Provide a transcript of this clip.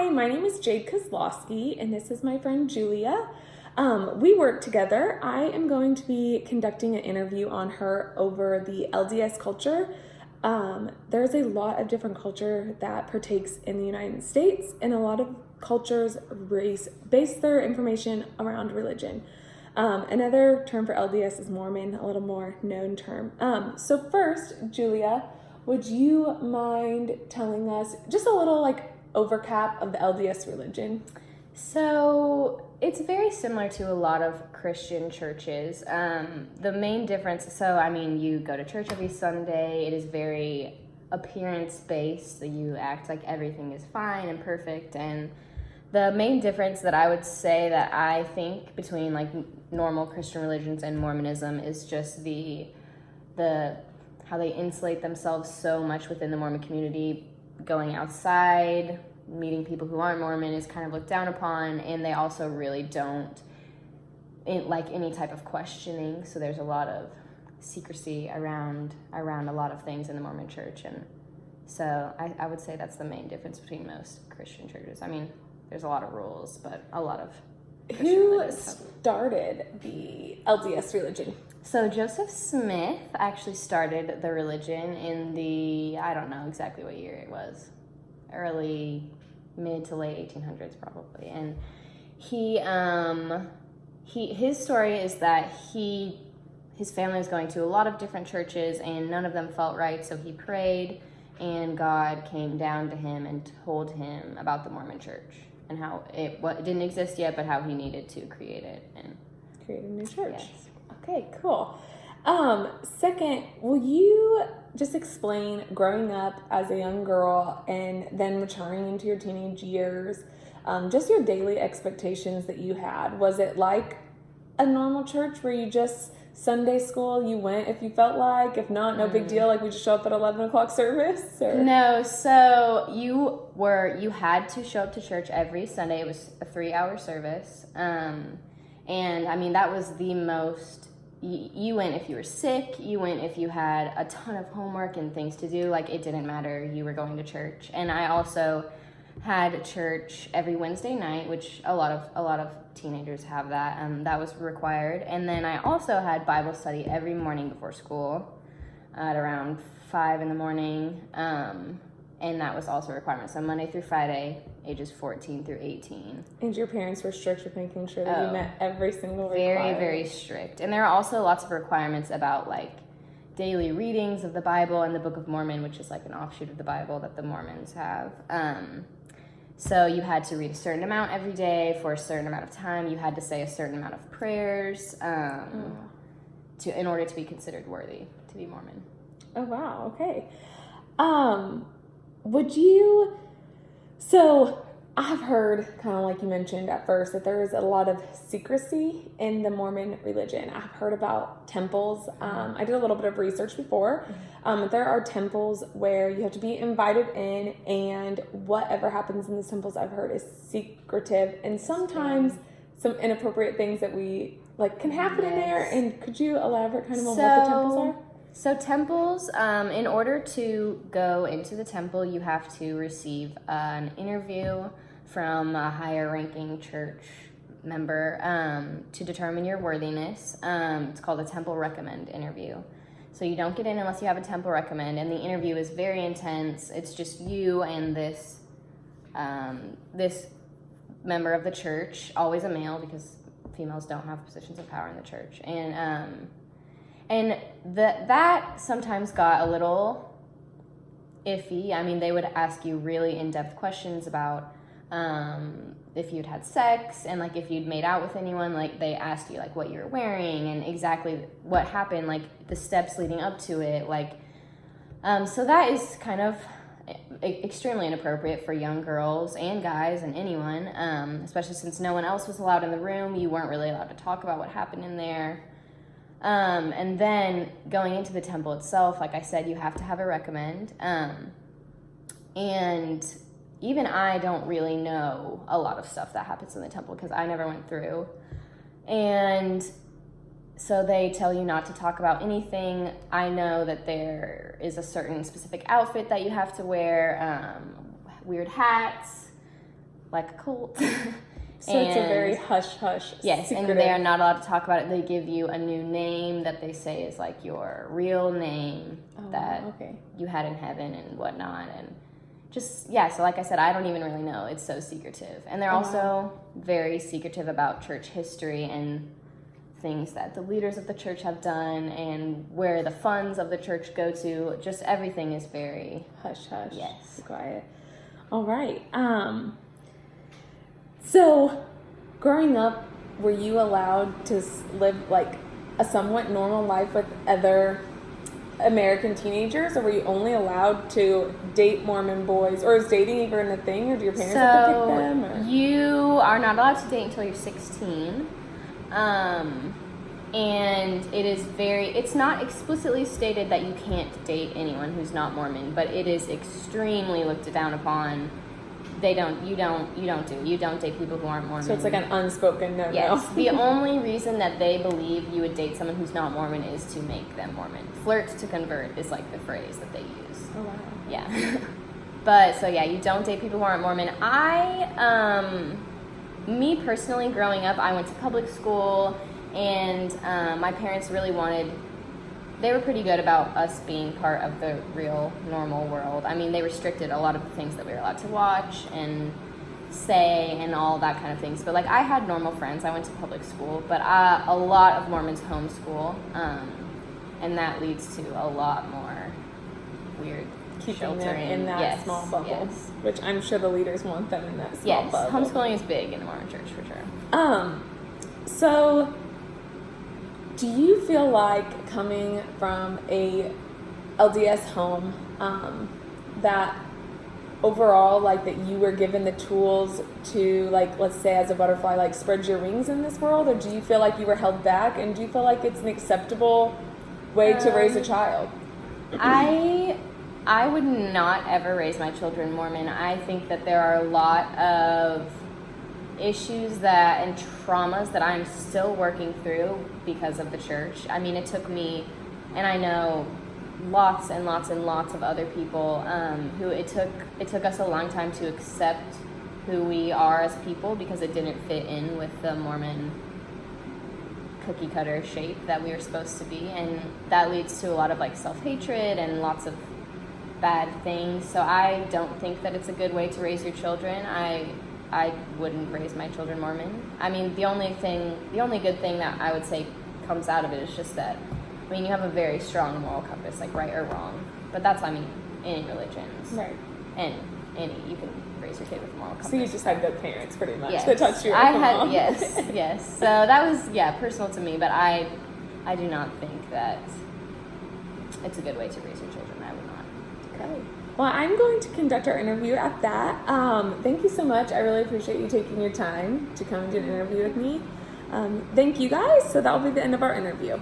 Hi, my name is Jade Kozlowski, and this is my friend Julia. We work together. I am going to be conducting an interview on her over the LDS culture. There's a lot of different culture that partakes in the United States, and a lot of cultures base their information around religion. Another term for LDS is Mormon, a little more known term. So first, Julia, would you mind telling us just a little overcap of the LDS religion? So it's very similar to a lot of Christian churches. The main difference, you go to church every Sunday. It is very appearance-based. So you act like everything is fine and perfect. And the main difference that I would say that I think between normal Christian religions and Mormonism is just the how they insulate themselves so much within the Mormon community. Going outside, meeting people who aren't Mormon is kind of looked down upon, and they also really don't like any type of questioning. So there's a lot of secrecy around a lot of things in the Mormon church, and so I would say that's the main difference between most Christian churches. I mean, there's a lot of rules, but a lot of Who started the LDS religion? So Joseph Smith actually started the religion in I don't know exactly what year it was, mid to late 1800s probably. And his story is that his family was going to a lot of different churches and none of them felt right, so he prayed and God came down to him and told him about the Mormon church and how it didn't exist yet, but how he needed to create it and create a new church. Yes. Okay, cool. Second, will you just explain growing up as a young girl and then maturing into your teenage years, just your daily expectations that you had? Was it like a normal church where you just Sunday school, you went if you felt like, if not, no big deal, we just show up at 11 o'clock service? Or? No, so you had to show up to church every Sunday. It was a 3-hour service. And that was the most. You went if you were sick, you went if you had a ton of homework and things to do, it didn't matter, you were going to church. And I also had church every Wednesday night, which a lot of teenagers have that, that was required. And then I also had Bible study every morning before school at around 5 in the morning, and that was also a requirement. So Monday through Friday, ages 14 through 18. And your parents were strict with making sure that you met every single requirement? Very, very strict. And there are also lots of requirements about daily readings of the Bible and the Book of Mormon, which is an offshoot of the Bible that the Mormons have. So you had to read a certain amount every day for a certain amount of time. You had to say a certain amount of prayers in order to be considered worthy to be Mormon. Oh, wow. Okay. So I've heard, kind of like you mentioned at first, that there is a lot of secrecy in the Mormon religion. I've heard about temples. I did a little bit of research before. There are temples where you have to be invited in, and whatever happens in these temples, I've heard, is secretive, and sometimes some inappropriate things that we can happen in there. And could you elaborate kind of on what the temples are? So temples, in order to go into the temple, you have to receive an interview from a higher ranking church member to determine your worthiness. It's called a temple recommend interview. So you don't get in unless you have a temple recommend, and the interview is very intense. It's just you and this member of the church, always a male because females don't have positions of power in the church. And that sometimes got a little iffy. They would ask you really in-depth questions about if you'd had sex and if you'd made out with anyone. They asked you what you're wearing and exactly what happened, the steps leading up to it. So that is kind of extremely inappropriate for young girls and guys and anyone, especially since no one else was allowed in the room. You weren't really allowed to talk about what happened in there. And then going into the temple itself, like I said, you have to have a recommend. And even I don't really know a lot of stuff that happens in the temple because I never went through. And so they tell you not to talk about anything. I know that there is a certain specific outfit that you have to wear, weird hats, like a cult. So it's a very hush-hush, yes, secretive. and they are not allowed to talk about it. They give you a new name that they say is like your real name that you had in heaven and whatnot. And just, yeah, so like I said, I don't even really know. It's so secretive. And they're also very secretive about church history and things that the leaders of the church have done and where the funds of the church go to. Just everything is very hush-hush. Yes. Quiet. All right. So, growing up, were you allowed to live like a somewhat normal life with other American teenagers, or were you only allowed to date Mormon boys, or is dating even a thing, or do your parents have to pick them? Or? You are not allowed to date until you're 16. And it's not explicitly stated that you can't date anyone who's not Mormon, but it is extremely looked down upon. You don't date people who aren't Mormon. So it's like an unspoken no-no. Yes. The only reason that they believe you would date someone who's not Mormon is to make them Mormon. Flirt to convert is like the phrase that they use. Oh, wow. Yeah. But, so yeah, you don't date people who aren't Mormon. Me personally, growing up, I went to public school, and my parents really they were pretty good about us being part of the real normal world. I mean, they restricted a lot of the things that we were allowed to watch and say and all that kind of things. But like, I had normal friends. I went to public school, but a lot of Mormons homeschool, and that leads to a lot more weird keeping them in that small bubble, which I'm sure the leaders want them in that small bubble. Yes, homeschooling is big in the Mormon church for sure. So do you feel like coming from a LDS home, that overall, like, that you were given the tools to, like, let's say as a butterfly, like, spread your wings in this world, or do you feel like you were held back, and do you feel like it's an acceptable way to raise a child? I would not ever raise my children Mormon. I think that there are a lot of issues and traumas that I'm still working through because of the church. I mean, it took me, and I know lots and lots and lots of other people who it took us a long time to accept who we are as people, because it didn't fit in with the Mormon cookie cutter shape that we were supposed to be, and that leads to a lot of like self-hatred and lots of bad things. So I don't think that it's a good way to raise your children. I wouldn't raise my children Mormon. I mean, the only good thing that I would say comes out of it is just that, I mean, you have a very strong moral compass, like right or wrong. But that's, I mean, any religions. Right. And you can raise your kid with a moral compass. So you just had good parents, pretty much, yes. that touched you. Yes. So that was, personal to me, but I do not think that it's a good way to raise your children. I would not. Okay. Well, I'm going to conduct our interview at that. Thank you so much. I really appreciate you taking your time to come and do an interview with me. Thank you guys. So that will be the end of our interview.